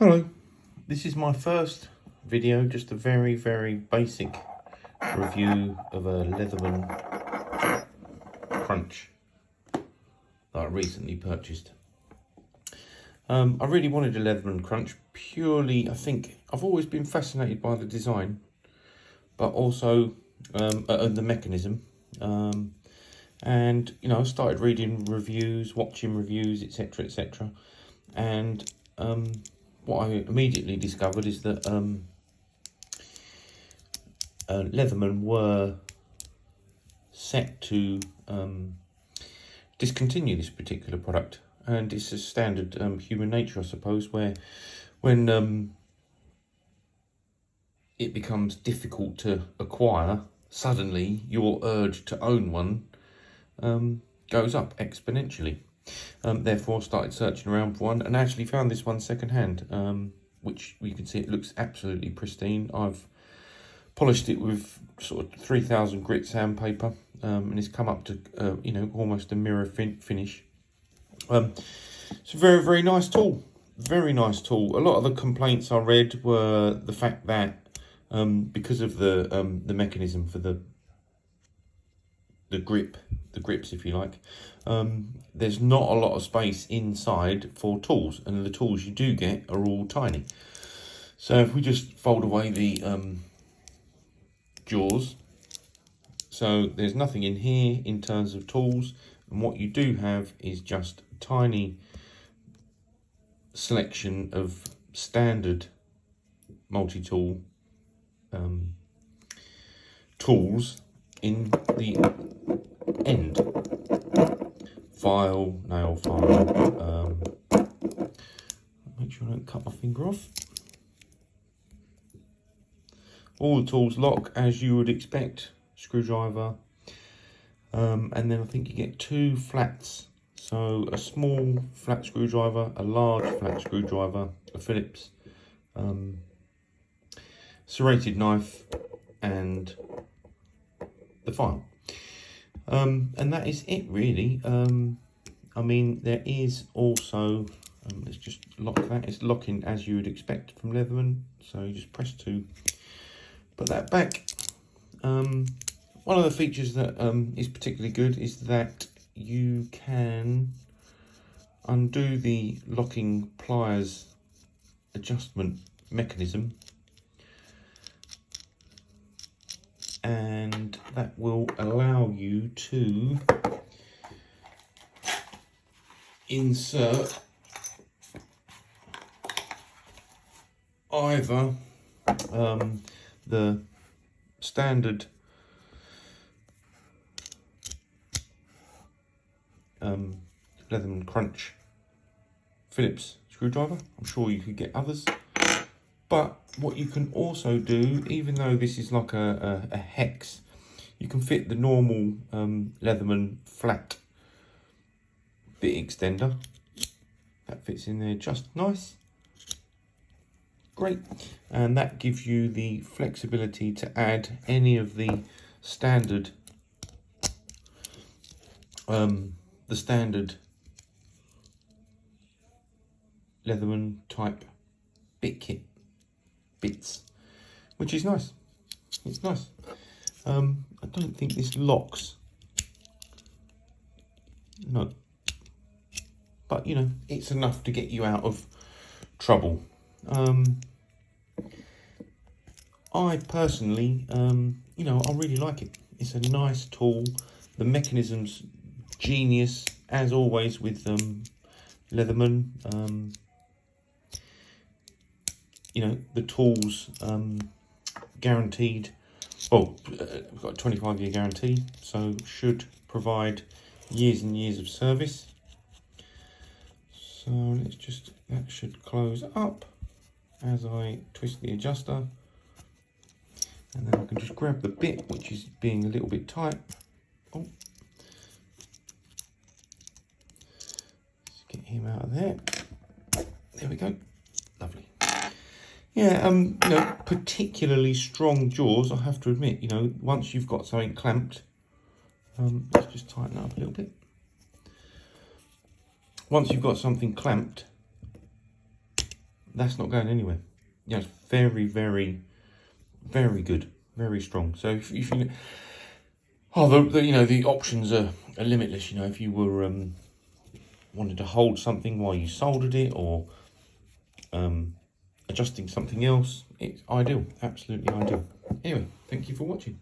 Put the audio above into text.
Hello, this is my first video, just a very basic review of a Leatherman Crunch that I recently purchased. I really wanted a Leatherman Crunch purely, I think, I've always been fascinated by the design, but also the mechanism. And, you know, I started reading reviews, watching reviews, etc. And what I immediately discovered is that Leatherman were set to discontinue this particular product, and it's a standard human nature, I suppose, where when it becomes difficult to acquire, suddenly your urge to own one goes up exponentially. Therefore, started searching around for one and actually found this one secondhand, which you can see it looks absolutely pristine. I've polished it with sort of 3000 grit sandpaper, and it's come up to you know, almost a mirror finish. It's a very nice tool, very nice tool. A lot of the complaints I read were the fact that because of the mechanism for the grips, if you like, there's not a lot of space inside for tools, and the tools you do get are all tiny. So if we just fold away the jaws, so there's nothing in here in terms of tools, and what you do have is just a tiny selection of standard multi-tool tools in the end. File, nail file, make sure I don't cut my finger off. All the tools lock as you would expect, screwdriver, and then I think you get two flats. So a small flat screwdriver, a large flat screwdriver, a Phillips, serrated knife, and the file. And that is it really. I mean, there is also, let's just lock that. It's locking as you would expect from Leatherman. So you just press to put that back. One of the features that is particularly good is that you can undo the locking pliers adjustment mechanism, and that will allow you to insert either the standard Leatherman Crunch Phillips screwdriver. I'm sure you could get others, but what you can also do, even though this is like a hex, you can fit the normal Leatherman flat bit extender. That fits in there just nice. Great. And that gives you the flexibility to add any of the standard Leatherman type bit kit bits, which is nice. It's nice. I don't think this locks, no, but you know, it's enough to get you out of trouble. I personally, you know, I really like it. It's a nice tool. The mechanism's genius, as always with Leatherman. You know, the tools guaranteed. Well, we've got a 25-year guarantee, so should provide years and years of service. So let's just, that should close up as I twist the adjuster, and then I can just grab the bit which is being a little bit tight. Oh, let's get him out of there. There we go. Lovely. Yeah, you know, particularly strong jaws, I have to admit. You know, once you've got something clamped, let's just tighten up a little bit. Once you've got something clamped, that's not going anywhere. Yeah, it's very, very, very good, very strong. So if you, you know, the options are limitless. You know, if you were wanted to hold something while you soldered it, or adjusting something else, it's ideal, absolutely ideal. Anyway, thank you for watching.